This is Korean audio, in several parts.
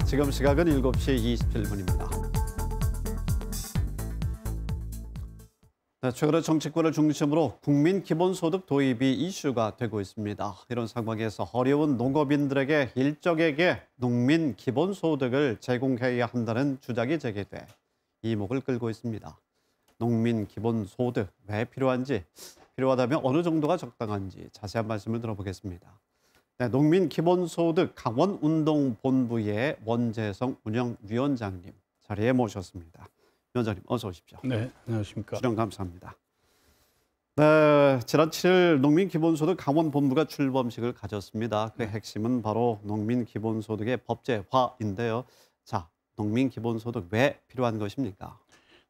지금 시각은 7시 27분입니다. 최근에 정치권을 중심으로 국민 기본소득 도입이 이슈가 되고 있습니다. 이런 상황에서 어려운 농업인들에게 일정에게 농민 기본소득을 제공해야 한다는 주장이 제기돼 이목을 끌고 있습니다. 농민 기본소득 왜 필요한지, 필요하다면 어느 정도가 적당한지 자세한 말씀을 들어보겠습니다. 농민 기본소득 강원운동본부의 원재성 운영위원장님 자리에 모셨습니다. 위원장님 어서 오십시오. 네, 안녕하십니까. 출연 감사합니다. 네, 지난 7일 농민 기본소득 강원본부가 출범식을 가졌습니다. 그 핵심은 바로 농민 기본소득의 법제화인데요. 자, 농민 기본소득 왜 필요한 것입니까?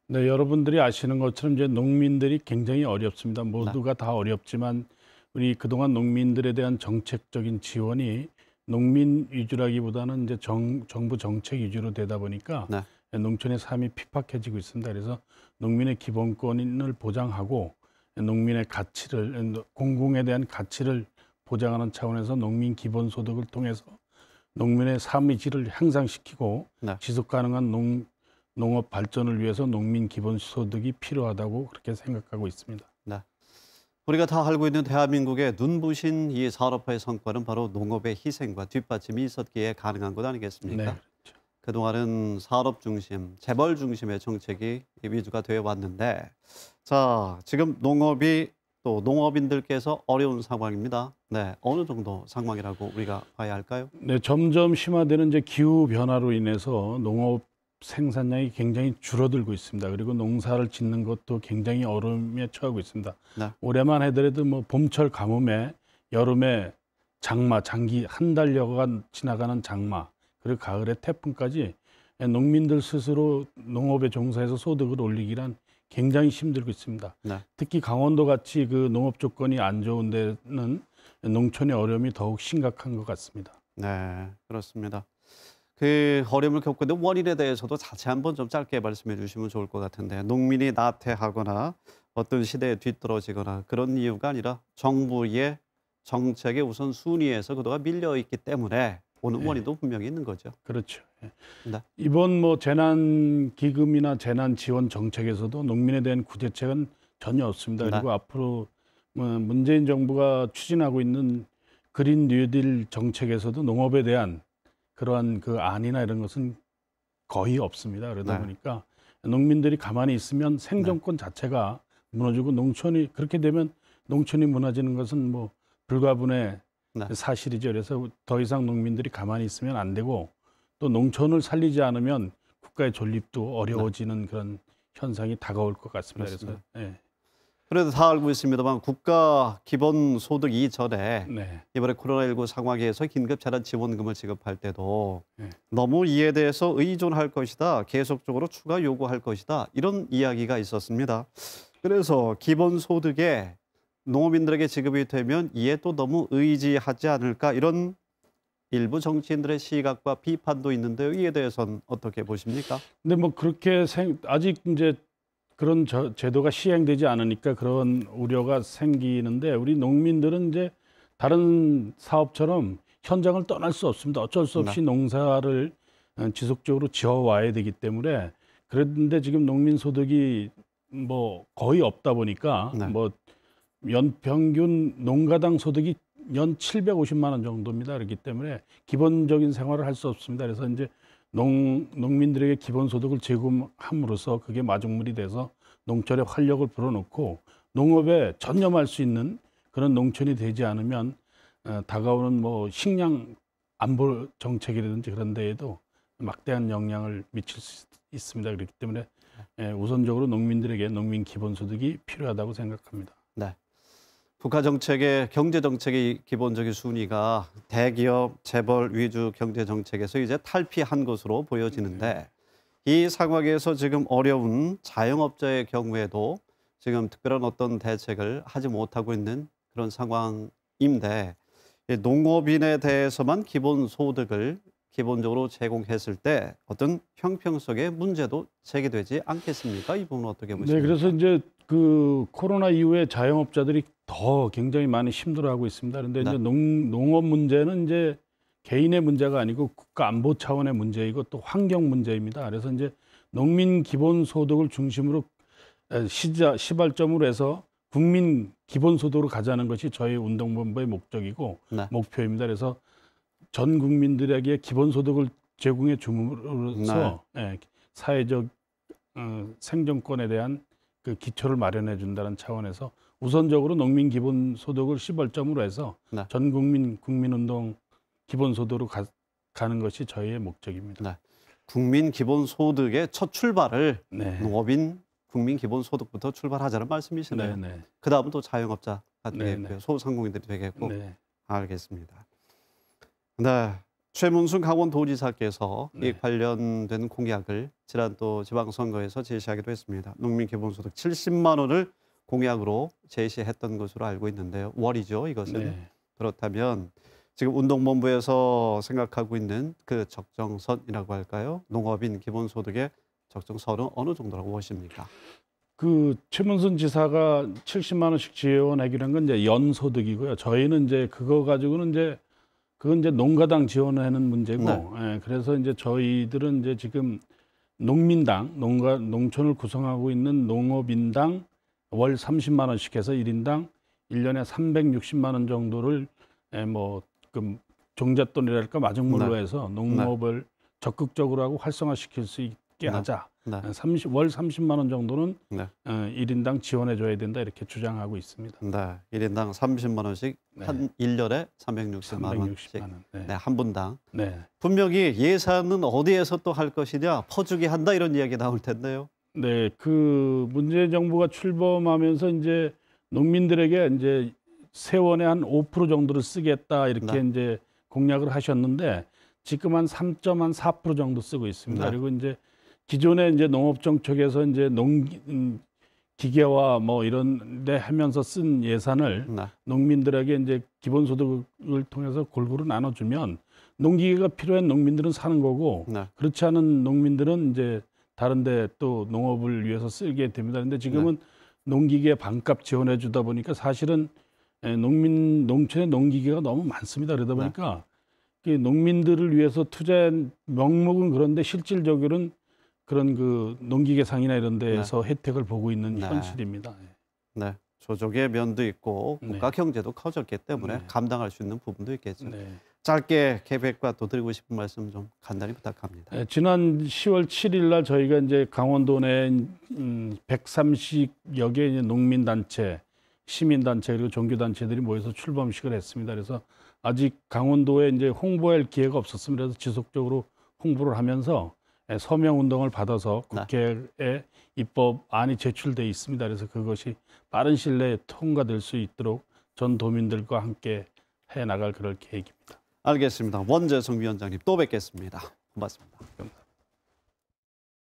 네, 여러분들이 아시는 것처럼 이제 농민들이 굉장히 어렵습니다. 모두가 다 어렵지만 우리 그동안 농민들에 대한 정책적인 지원이 농민 위주라기보다는 이제 정부 정책 위주로 되다 보니까 농촌의 삶이 핍박해지고 있습니다. 그래서 농민의 기본권을 보장하고 농민의 가치를, 공공에 대한 가치를 보장하는 차원에서 농민 기본소득을 통해서 농민의 삶의 질을 향상시키고 지속 가능한 농업 발전을 위해서 농민 기본소득이 필요하다고 그렇게 생각하고 있습니다. 우리가 다 알고 있는 대한민국의 눈부신 이 산업화의 성과는 바로 농업의 희생과 뒷받침이 있었기에 가능한 것 아니겠습니까? 네, 그렇죠. 그동안은 산업 중심, 재벌 중심의 정책이 위주가 되어 왔는데, 자, 지금 농업이 또 농업인들께서 어려운 상황입니다. 네, 어느 정도 상황이라고 우리가 봐야 할까요? 네, 점점 심화되는 이제 기후 변화로 인해서 농업 생산량이 굉장히 줄어들고 있습니다. 그리고 농사를 짓는 것도 굉장히 어려움에 처하고 있습니다. 올해만 하더라도 뭐 봄철 가뭄에 여름에 장마, 장기 한 달여간 지나가는 장마, 그리고 가을에 태풍까지 농민들 스스로 농업에 종사해서 소득을 올리기란 굉장히 힘들고 있습니다. 특히 강원도 같이 그 농업 조건이 안 좋은 데는 농촌의 어려움이 더욱 심각한 것 같습니다. 네, 그렇습니다. 그 어려움을 겪고 있는 원인에 대해서도 자세히 한번 좀 짧게 말씀해 주시면 좋을 것 같은데, 농민이 나태하거나 어떤 시대에 뒤떨어지거나 그런 이유가 아니라 정부의 정책의 우선 순위에서 그동안 밀려 있기 때문에 오는 원인도 분명히 있는 거죠. 그렇죠. 이번 뭐 재난기금이나 재난지원 정책에서도 농민에 대한 구제책은 전혀 없습니다. 그리고 앞으로 문재인 정부가 추진하고 있는 그린 뉴딜 정책에서도 농업에 대한 그러한 그 안이나 이런 것은 거의 없습니다. 그러다 보니까 농민들이 가만히 있으면 생존권 자체가 무너지고 농촌이 그렇게 되면 농촌이 무너지는 것은 뭐 불가분의 사실이죠. 그래서 더 이상 농민들이 가만히 있으면 안 되고 또 농촌을 살리지 않으면 국가의 존립도 어려워지는 그런 현상이 다가올 것 같습니다. 그렇습니다. 그래서 그래도 다 알고 있습니다만 국가 기본소득 이전에 이번에 코로나19 상황에서 긴급 재난 지원금을 지급할 때도 너무 이에 대해서 의존할 것이다, 계속적으로 추가 요구할 것이다, 이런 이야기가 있었습니다. 그래서 기본소득에 농업인들에게 지급이 되면 이에 또 너무 의지하지 않을까, 이런 일부 정치인들의 시각과 비판도 있는데요. 이에 대해서는 어떻게 보십니까? 근데 뭐 그렇게 아직 이제 그런 제도가 시행되지 않으니까 그런 우려가 생기는데, 우리 농민들은 이제 다른 사업처럼 현장을 떠날 수 없습니다. 어쩔 수 없이 농사를 지속적으로 지어와야 되기 때문에. 그런데 지금 농민 소득이 뭐 거의 없다 보니까 뭐 연평균 농가당 소득이 연 750만 원 정도입니다. 그렇기 때문에 기본적인 생활을 할 수 없습니다. 그래서 이제 농민들에게 기본소득을 제공함으로써 그게 마중물이 돼서 농촌에 활력을 불어넣고 농업에 전념할 수 있는 그런 농촌이 되지 않으면 다가오는 뭐 식량 안보 정책이라든지 그런 데에도 막대한 영향을 미칠 수 있습니다. 그렇기 때문에 우선적으로 농민들에게 농민 기본소득이 필요하다고 생각합니다. 국가 정책의 경제 정책의 기본적인 순위가 대기업, 재벌 위주 경제 정책에서 이제 탈피한 것으로 보여지는데, 이 상황에서 지금 어려운 자영업자의 경우에도 지금 특별한 어떤 대책을 하지 못하고 있는 그런 상황인데, 농업인에 대해서만 기본소득을 기본적으로 제공했을 때 어떤 형평성의 문제도 제기되지 않겠습니까? 이 부분은 어떻게 보십니까? 네, 그래서 이제 그 코로나 이후에 자영업자들이 더 굉장히 많이 힘들어하고 있습니다. 그런데 이제 농업 문제는 이제 개인의 문제가 아니고 국가 안보 차원의 문제이고 또 환경 문제입니다. 그래서 이제 농민 기본 소득을 중심으로 시발점으로 해서 국민 기본 소득으로 가자는 것이 저희 운동본부의 목적이고 네. 목표입니다. 그래서 전 국민들에게 기본 소득을 제공해 줌으로써 사회적 생존권에 대한 그 기초를 마련해 준다는 차원에서 우선적으로 농민 기본 소득을 시발점으로 해서 네. 전 국민운동 기본 소득으로 가는 것이 저희의 목적입니다. 네. 국민 기본 소득의 첫 출발을 네. 농업인 국민 기본 소득부터 출발하자는 말씀이시네요. 네. 그 다음은 또 자영업자가 네, 되겠고요. 소상공인들이 되겠고. 네. 알겠습니다. 네. 최문순 강원도지사께서 네. 이 관련된 공약을 지난 또 지방선거에서 제시하기도 했습니다. 농민 기본소득 70만 원을 공약으로 제시했던 것으로 알고 있는데요. 월이죠, 이것은. 네. 그렇다면 지금 운동본부에서 생각하고 있는 그 적정선이라고 할까요? 농업인 기본소득의 적정선은 어느 정도라고 보십니까? 그 최문순 지사가 70만 원씩 지원하기로 한 건 이제 연소득이고요. 저희는 이제 그거 가지고는 이제 그건 이제 농가당 지원하는 문제고, 네. 예, 그래서 이제 저희들은 이제 지금 농민당, 농촌을 구성하고 있는 농업인당 월 30만 원씩 해서 1인당 1년에 360만 원 정도를 그 종잣돈이랄까 마중물로 네. 해서 농업을 적극적으로 하고 활성화시킬 수 있게 하자. 네. 월 30만 원 정도는 네. 1인당 지원해 줘야 된다 이렇게 주장하고 있습니다. 네. 1인당 30만 원씩 네. 한 1년에 360만 원씩. 360만 원. 네. 네, 한 분당. 네. 분명히 예산은 어디에서 또 할 것이냐, 퍼주기 한다 이런 이야기 나올 텐데요. 네, 그 문재인 정부가 출범하면서 이제 농민들에게 이제 세원의 한 5% 정도를 쓰겠다 이렇게 네. 이제 공약을 하셨는데 지금 한 3.4% 정도 쓰고 있습니다. 네. 그리고 이제 기존에 이제 농업정책에서 이제 기계와 뭐 이런 데 하면서 쓴 예산을 네. 농민들에게 이제 기본소득을 통해서 골고루 나눠주면 농기계가 필요한 농민들은 사는 거고 네. 그렇지 않은 농민들은 이제 다른데 또 농업을 위해서 쓰게 됩니다. 그런데 지금은 농기계 반값 지원해 주다 보니까 사실은 농촌에 농기계가 너무 많습니다. 그러다 보니까 농민들을 위해서 투자한 명목은 그런데 실질적으로는 그런 그 농기계상이나 이런 데에서 혜택을 보고 있는 네. 현실입니다. 네. 조족의 면도 있고 국가 경제도 커졌기 때문에 네. 감당할 수 있는 부분도 있겠죠. 네. 짧게 계획과 또 드리고 싶은 말씀 좀 간단히 부탁합니다. 네, 지난 10월 7일 날 저희가 이제 강원도 내 130여 개의 농민단체, 시민단체 그리고 종교단체들이 모여서 출범식을 했습니다. 그래서 아직 강원도에 이제 홍보할 기회가 없었습니다. 그래서 지속적으로 홍보를 하면서 서명 운동을 받아서 국회에 입법안이 제출돼 있습니다. 그래서 그것이 빠른 시일 내에 통과될 수 있도록 전 도민들과 함께 해 나갈 그럴 계획입니다. 알겠습니다. 원재성 위원장님 또 뵙겠습니다. 고맙습니다.